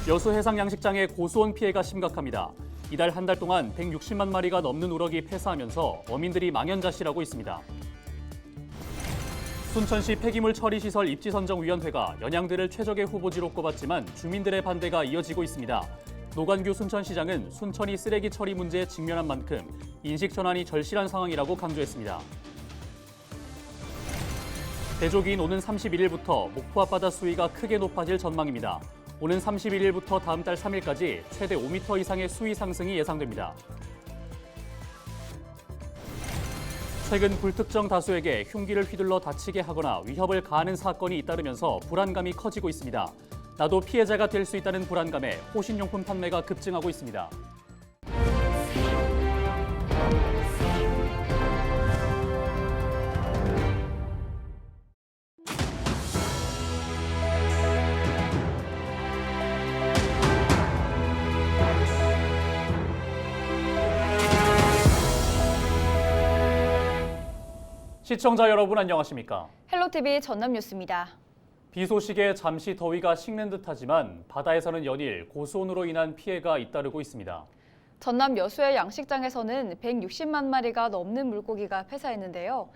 여수 해상양식장의 고수온 피해가 심각합니다. 이달 한 달 동안 160만 마리가 넘는 우럭이 폐사하면서 어민들이 망연자실하고 있습니다. 순천시 폐기물 처리시설 입지선정위원회가 연양들을 최적의 후보지로 꼽았지만 주민들의 반대가 이어지고 있습니다. 노관규 순천시장은 순천이 쓰레기 처리 문제에 직면한 만큼 인식 전환이 절실한 상황이라고 강조했습니다. 대조기인 오는 31일부터 목포 앞바다 수위가 크게 높아질 전망입니다. 오는 31일부터 다음 달 3일까지 최대 5m 이상의 수위 상승이 예상됩니다. 최근 불특정 다수에게 흉기를 휘둘러 다치게 하거나 위협을 가하는 사건이 잇따르면서 불안감이 커지고 있습니다. 나도 피해자가 될 수 있다는 불안감에 호신용품 판매가 급증하고 있습니다. 시청자 여러분 안녕하십니까? 헬로티비 전남뉴스입니다. 비 소식에 잠시 더위가 식는 듯하지만 바다에서는 연일 고수온으로 인한 피해가 잇따르고 있습니다. 전남 여수의 양식장에서는 160만 마리가 넘는 물고기가 폐사했는데요.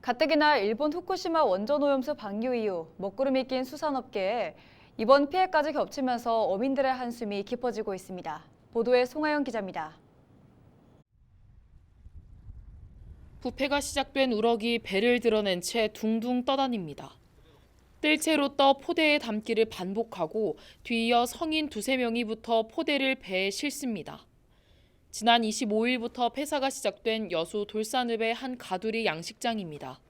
가뜩이나 일본 후쿠시마 원전오염수 방류 이후 먹구름이 낀 수산업계에 이번 피해까지 겹치면서 어민들의 한숨이 깊어지고 있습니다. 보도에 송하영 기자입니다. 부패가 시작된 우럭이 배를 드러낸 채 둥둥 떠다닙니다. 뜰채로 떠 포대에 담기를 반복하고 뒤이어 성인 두세 명이부터 포대를 배에 싣습니다. 지난 25일부터 폐사가 시작된 여수 돌산읍의 한 가두리 양식장입니다.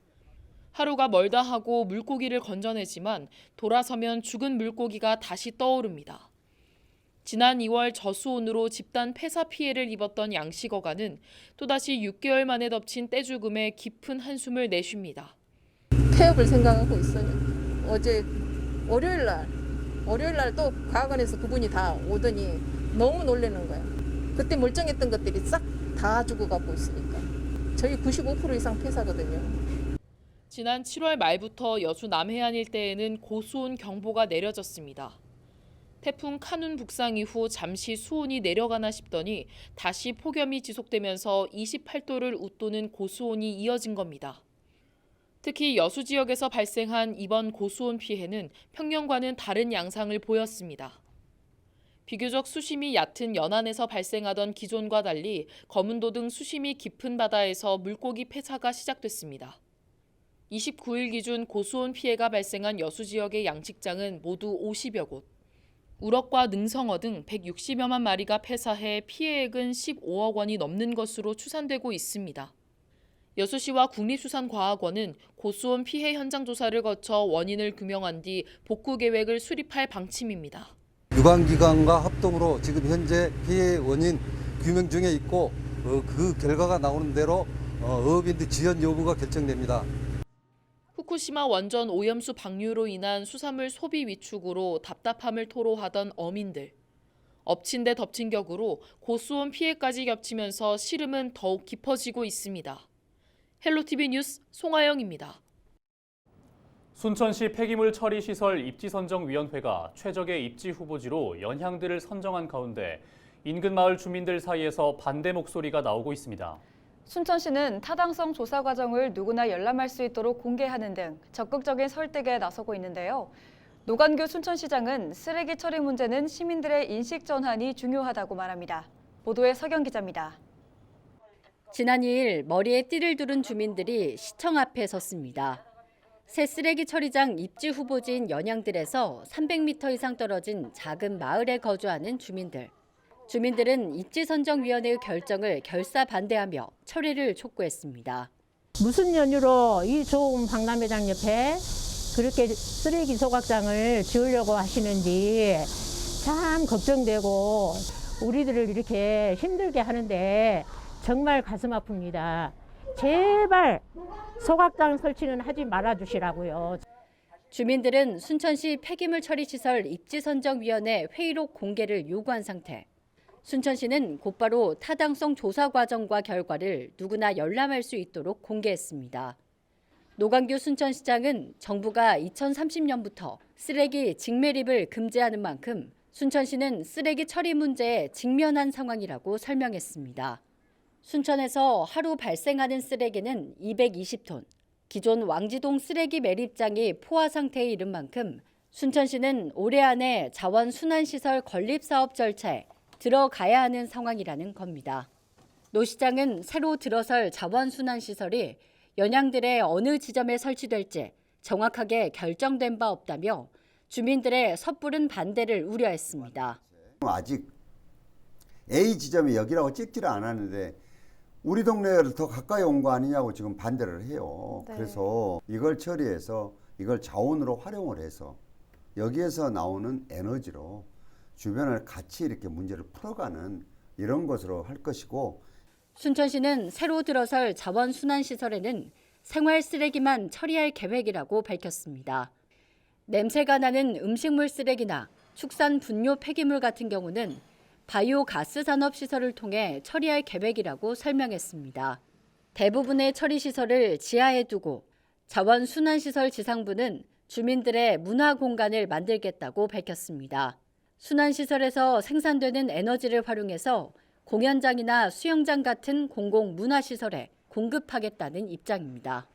하루가 멀다 하고 물고기를 건져내지만 돌아서면 죽은 물고기가 다시 떠오릅니다. 지난 2월 저수온으로 집단 폐사 피해를 입었던 양식어가는 또다시 6개월 만에 덮친 떼죽음에 깊은 한숨을 내쉽니다. 폐업을 생각하고 있어요. 어제 월요일 날 또 과학원에서 그분이 다 오더니 너무 놀라는 거야. 그때 멀쩡했던 것들이 싹 다 죽어가고 있으니까. 저희 95% 이상 폐사거든요. 지난 7월 말부터 여수 남해안 일대에는 고수온 경보가 내려졌습니다. 태풍 카눈 북상 이후 잠시 수온이 내려가나 싶더니 다시 폭염이 지속되면서 28도를 웃도는 고수온이 이어진 겁니다. 특히 여수 지역에서 발생한 이번 고수온 피해는 평년과는 다른 양상을 보였습니다. 비교적 수심이 얕은 연안에서 발생하던 기존과 달리 거문도 등 수심이 깊은 바다에서 물고기 폐사가 시작됐습니다. 29일 기준 고수온 피해가 발생한 여수 지역의 양식장은 모두 50여 곳. 우럭과 능성어 등 160여만 마리가 폐사해 피해액은 15억 원이 넘는 것으로 추산되고 있습니다. 여수시와 국립수산과학원은 고수온 피해 현장 조사를 거쳐 원인을 규명한 뒤 복구 계획을 수립할 방침입니다. 유관기관과 합동으로 지금 현재 피해 원인 규명 중에 있고 그 결과가 나오는 대로 어업인들 지원 여부가 결정됩니다. 후쿠시마 원전 오염수 방류로 인한 수산물 소비 위축으로 답답함을 토로하던 어민들. 엎친 데 덮친 격으로 고수온 피해까지 겹치면서 시름은 더욱 깊어지고 있습니다. 헬로티비 뉴스 송하영입니다. 순천시 폐기물 처리 시설 입지선정위원회가 최적의 입지 후보지로 연향들을 선정한 가운데 인근 마을 주민들 사이에서 반대 목소리가 나오고 있습니다. 순천시는 타당성 조사 과정을 누구나 열람할 수 있도록 공개하는 등 적극적인 설득에 나서고 있는데요. 노관규 순천시장은 쓰레기 처리 문제는 시민들의 인식 전환이 중요하다고 말합니다. 보도에 서경 기자입니다. 지난 2일 머리에 띠를 두른 주민들이 시청 앞에 섰습니다. 새 쓰레기 처리장 입지 후보지인 연양들에서 300m 이상 떨어진 작은 마을에 거주하는 주민들. 주민들은 입지선정위원회의 결정을 결사 반대하며 처리를 촉구했습니다. 무슨 연유로 이 좋은 박람회장 옆에 그렇게 쓰레기 소각장을 지으려고 하시는지 참 걱정되고 우리들을 이렇게 힘들게 하는데 정말 가슴 아픕니다. 제발 소각장 설치는 하지 말아주시라고요. 주민들은 순천시 폐기물 처리시설 입지선정위원회 회의록 공개를 요구한 상태. 순천시는 곧바로 타당성 조사 과정과 결과를 누구나 열람할 수 있도록 공개했습니다. 노관규 순천시장은 정부가 2030년부터 쓰레기 직매립을 금지하는 만큼 순천시는 쓰레기 처리 문제에 직면한 상황이라고 설명했습니다. 순천에서 하루 발생하는 쓰레기는 220톤. 기존 왕지동 쓰레기 매립장이 포화 상태에 이른 만큼 순천시는 올해 안에 자원순환시설 건립사업 절차에 들어가야 하는 상황이라는 겁니다. 노 시장은 새로 들어설 자원순환시설이 연양들의 어느 지점에 설치될지 정확하게 결정된 바 없다며 주민들의 섣부른 반대를 우려했습니다. 아직 A 지점이 여기라고 찍지를 않았는데 우리 동네를 더 가까이 온 거 아니냐고 지금 반대를 해요. 네. 그래서 이걸 처리해서 이걸 자원으로 활용을 해서 여기에서 나오는 에너지로 주변을 같이 이렇게 문제를 풀어가는 이런 것으로 할 것이고, 순천시는 새로 들어설 자원순환시설에는 생활 쓰레기만 처리할 계획이라고 밝혔습니다. 냄새가 나는 음식물 쓰레기나 축산 분뇨 폐기물 같은 경우는 바이오 가스 산업 시설을 통해 처리할 계획이라고 설명했습니다. 대부분의 처리 시설을 지하에 두고 자원순환시설 지상부는 주민들의 문화 공간을 만들겠다고 밝혔습니다. 순환시설에서 생산되는 에너지를 활용해서 공연장이나 수영장 같은 공공문화시설에 공급하겠다는 입장입니다.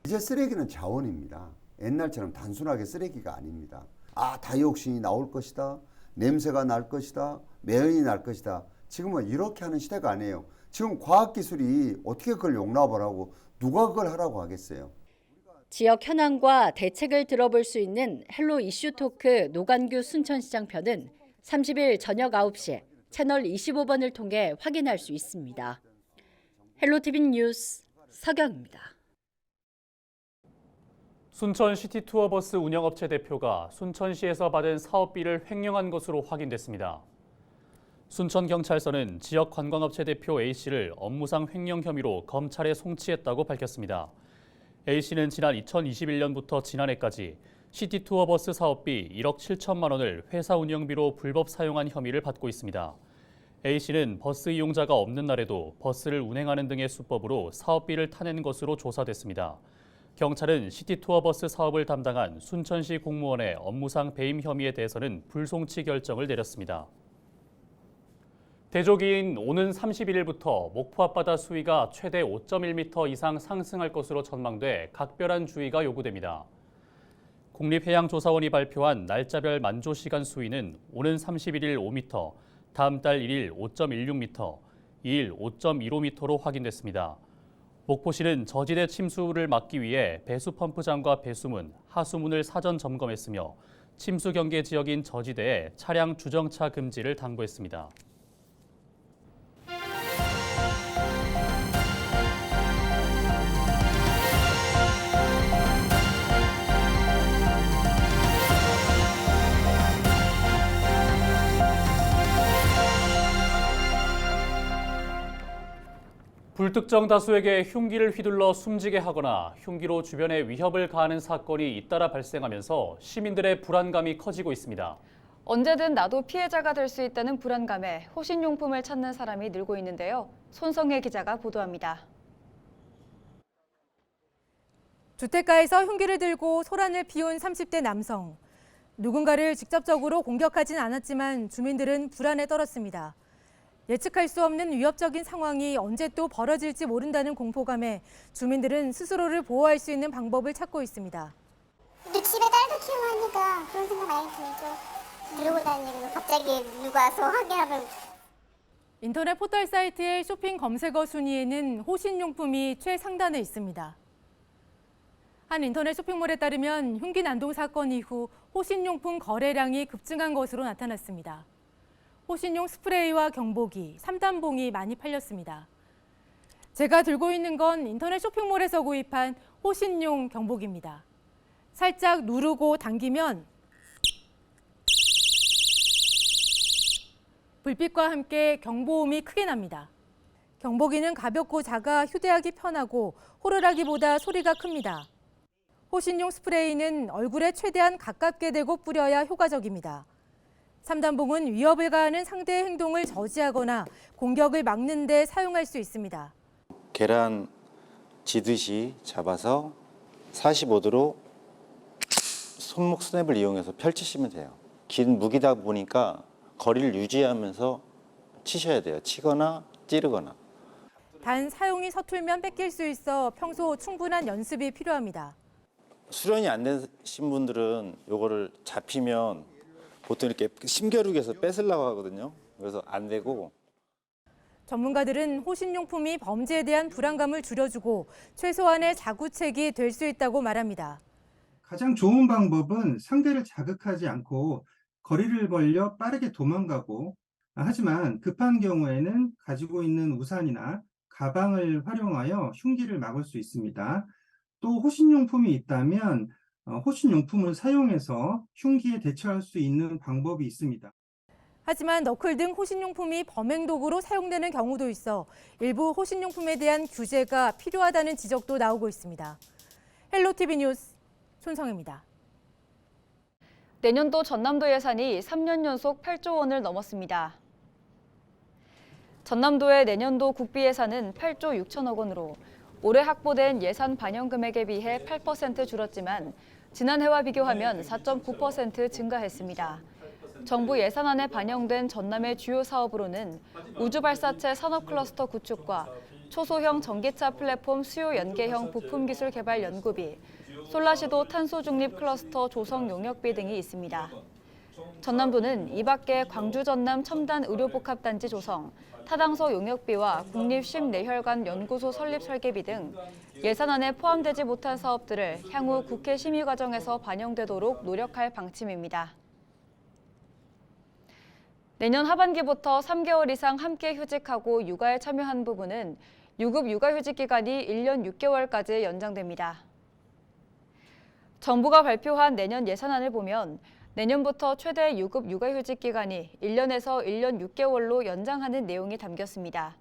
이제 쓰레기는 자원입니다. 옛날처럼 단순하게 쓰레기가 아닙니다. 다이옥신이 나올 것이다. 냄새가 날 것이다. 매연이 날 것이다. 지금은 이렇게 하는 시대가 아니에요. 지금 과학기술이 어떻게 그걸 용납을 하고 누가 그걸 하라고 하겠어요. 지역 현황과 대책을 들어볼 수 있는 헬로 이슈 토크 노관규 순천시장 편은 30일 저녁 9시에 채널 25번을 통해 확인할 수 있습니다. 헬로티비 뉴스 서경입니다. 순천 시티투어버스 운영업체 대표가 순천시에서 받은 사업비를 횡령한 것으로 확인됐습니다. 순천경찰서는 지역 관광업체 대표 A씨를 업무상 횡령 혐의로 검찰에 송치했다고 밝혔습니다. A씨는 지난 2021년부터 지난해까지 시티투어버스 사업비 1억 7천만 원을 회사 운영비로 불법 사용한 혐의를 받고 있습니다. A씨는 버스 이용자가 없는 날에도 버스를 운행하는 등의 수법으로 사업비를 타낸 것으로 조사됐습니다. 경찰은 시티투어버스 사업을 담당한 순천시 공무원의 업무상 배임 혐의에 대해서는 불송치 결정을 내렸습니다. 대조기인 오는 31일부터 목포 앞바다 수위가 최대 5.1m 이상 상승할 것으로 전망돼 각별한 주의가 요구됩니다. 국립해양조사원이 발표한 날짜별 만조시간 수위는 오는 31일 5m, 다음 달 1일 5.16m, 2일 5.15m로 확인됐습니다. 목포시는 저지대 침수를 막기 위해 배수펌프장과 배수문, 하수문을 사전 점검했으며 침수 경계 지역인 저지대에 차량 주정차 금지를 당부했습니다. 불특정 다수에게 흉기를 휘둘러 숨지게 하거나 흉기로 주변에 위협을 가하는 사건이 잇따라 발생하면서 시민들의 불안감이 커지고 있습니다. 언제든 나도 피해자가 될 수 있다는 불안감에 호신용품을 찾는 사람이 늘고 있는데요. 손성혜 기자가 보도합니다. 주택가에서 흉기를 들고 소란을 피운 30대 남성. 누군가를 직접적으로 공격하진 않았지만 주민들은 불안에 떨었습니다. 예측할 수 없는 위협적인 상황이 언제 또 벌어질지 모른다는 공포감에 주민들은 스스로를 보호할 수 있는 방법을 찾고 있습니다. 근데 집에 딸도 키우고 하니까 그런 생각 많이 들죠. 들고 다니고 갑자기 누가 와서 확인하면. 인터넷 포털 사이트의 쇼핑 검색어 순위에는 호신용품이 최상단에 있습니다. 한 인터넷 쇼핑몰에 따르면 흉기 난동 사건 이후 호신용품 거래량이 급증한 것으로 나타났습니다. 호신용 스프레이와 경보기, 3단봉이 많이 팔렸습니다. 제가 들고 있는 건 인터넷 쇼핑몰에서 구입한 호신용 경보기입니다. 살짝 누르고 당기면 불빛과 함께 경보음이 크게 납니다. 경보기는 가볍고 작아 휴대하기 편하고 호루라기보다 소리가 큽니다. 호신용 스프레이는 얼굴에 최대한 가깝게 대고 뿌려야 효과적입니다. 3단봉은 위협을 가하는 상대의 행동을 저지하거나 공격을 막는 데 사용할 수 있습니다. 계란 지듯이 잡아서 45도로 손목 스냅을 이용해서 펼치시면 돼요. 긴 무기다 보니까 거리를 유지하면서 치셔야 돼요. 치거나 찌르거나. 단 사용이 서툴면 뺏길 수 있어 평소 충분한 연습이 필요합니다. 수련이 안 되신 분들은 요거를 잡히면 보통 이렇게 심겨루기에서 뺏으려고 하거든요. 그래서 안 되고. 전문가들은 호신용품이 범죄에 대한 불안감을 줄여주고 최소한의 자구책이 될 수 있다고 말합니다. 가장 좋은 방법은 상대를 자극하지 않고 거리를 벌려 빠르게 도망가고, 하지만 급한 경우에는 가지고 있는 우산이나 가방을 활용하여 흉기를 막을 수 있습니다. 또 호신용품이 있다면 호신용품을 사용해서 흉기에 대처할 수 있는 방법이 있습니다. 하지만 너클 등 호신용품이 범행 도구로 사용되는 경우도 있어 일부 호신용품에 대한 규제가 필요하다는 지적도 나오고 있습니다. 헬로티비 뉴스 손성혜입니다. 내년도 전남도 예산이 3년 연속 8조 원을 넘었습니다. 전남도의 내년도 국비 예산은 8조 6천억 원으로 올해 확보된 예산 반영 금액에 비해 8% 줄었지만 지난해와 비교하면 4.9% 증가했습니다. 정부 예산안에 반영된 전남의 주요 사업으로는 우주발사체 산업클러스터 구축과 초소형 전기차 플랫폼 수요 연계형 부품기술 개발 연구비, 솔라시도 탄소중립 클러스터 조성 용역비 등이 있습니다. 전남도는 이 밖에 광주 전남 첨단 의료복합단지 조성, 타당서 용역비와 국립심내혈관 연구소 설립 설계비 등 예산안에 포함되지 못한 사업들을 향후 국회 심의 과정에서 반영되도록 노력할 방침입니다. 내년 하반기부터 3개월 이상 함께 휴직하고 육아에 참여한 부부는 유급 육아휴직 기간이 1년 6개월까지 연장됩니다. 정부가 발표한 내년 예산안을 보면 내년부터 최대 유급 육아휴직 기간이 1년에서 1년 6개월로 연장하는 내용이 담겼습니다.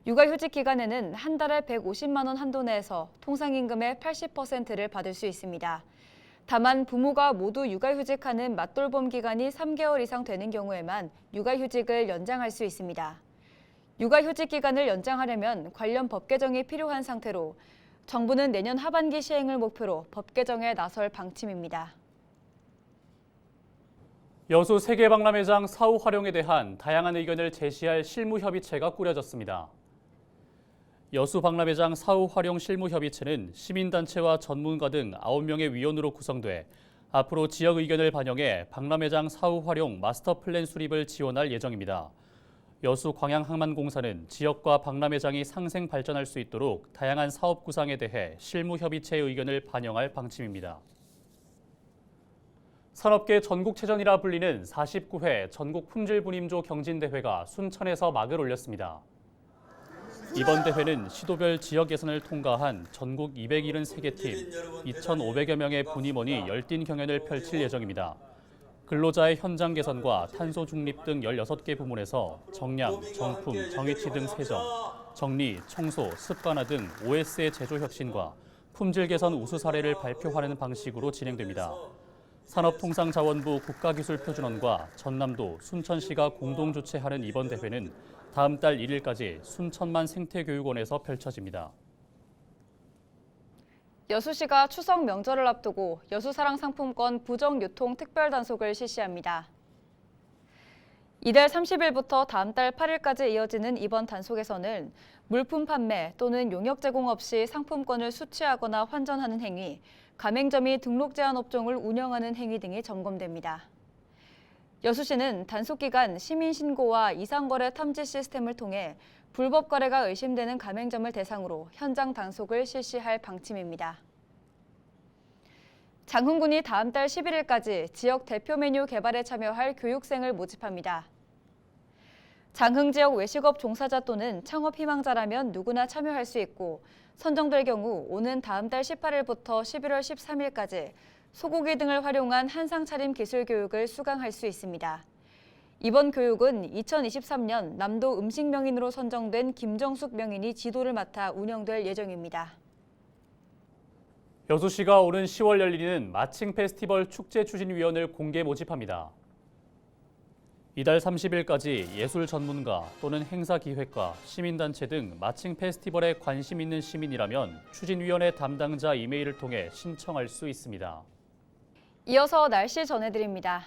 육아휴직 기간에는 한 달에 150만 원 한도 내에서 통상임금의 80%를 받을 수 있습니다. 다만 부모가 모두 육아휴직하는 맞돌봄 기간이 3개월 이상 되는 경우에만 육아휴직을 연장할 수 있습니다. 육아휴직 기간을 연장하려면 관련 법 개정이 필요한 상태로 정부는 내년 하반기 시행을 목표로 법 개정에 나설 방침입니다. 여수 세계박람회장 사후 활용에 대한 다양한 의견을 제시할 실무협의체가 꾸려졌습니다. 여수 박람회장 사후 활용 실무협의체는 시민단체와 전문가 등 9명의 위원으로 구성돼 앞으로 지역 의견을 반영해 박람회장 사후 활용 마스터 플랜 수립을 지원할 예정입니다. 여수 광양항만공사는 지역과 박람회장이 상생 발전할 수 있도록 다양한 사업 구상에 대해 실무협의체의 의견을 반영할 방침입니다. 산업계 전국체전이라 불리는 49회 전국 품질분임조 경진대회가 순천에서 막을 올렸습니다. 이번 대회는 시도별 지역 예선을 통과한 전국 273개 팀, 2,500여 명의 분임원이 열띤 경연을 펼칠 예정입니다. 근로자의 현장 개선과 탄소 중립 등 16개 부문에서 정량, 정품, 정위치 등 세정, 정리, 청소, 습관화 등 OS의 제조 혁신과 품질 개선 우수 사례를 발표하는 방식으로 진행됩니다. 산업통상자원부 국가기술표준원과 전남도, 순천시가 공동 주최하는 이번 대회는 다음 달 1일까지 순천만 생태교육원에서 펼쳐집니다. 여수시가 추석 명절을 앞두고 여수사랑 상품권 부정유통 특별단속을 실시합니다. 이달 30일부터 다음 달 8일까지 이어지는 이번 단속에서는 물품 판매 또는 용역 제공 없이 상품권을 수취하거나 환전하는 행위, 가맹점이 등록 제한 업종을 운영하는 행위 등이 점검됩니다. 여수시는 단속 기간 시민 신고와 이상거래 탐지 시스템을 통해 불법 거래가 의심되는 가맹점을 대상으로 현장 단속을 실시할 방침입니다. 장흥군이 다음 달 11일까지 지역 대표 메뉴 개발에 참여할 교육생을 모집합니다. 장흥 지역 외식업 종사자 또는 창업 희망자라면 누구나 참여할 수 있고 선정될 경우 오는 다음 달 18일부터 11월 13일까지 소고기 등을 활용한 한상 차림 기술 교육을 수강할 수 있습니다. 이번 교육은 2023년 남도 음식 명인으로 선정된 김정숙 명인이 지도를 맡아 운영될 예정입니다. 여수시가 오는 10월 열리는 마칭 페스티벌 축제 추진위원을 공개 모집합니다. 이달 30일까지 예술 전문가 또는 행사 기획가, 시민단체 등 마칭 페스티벌에 관심 있는 시민이라면 추진위원회 담당자 이메일을 통해 신청할 수 있습니다. 이어서 날씨 전해드립니다.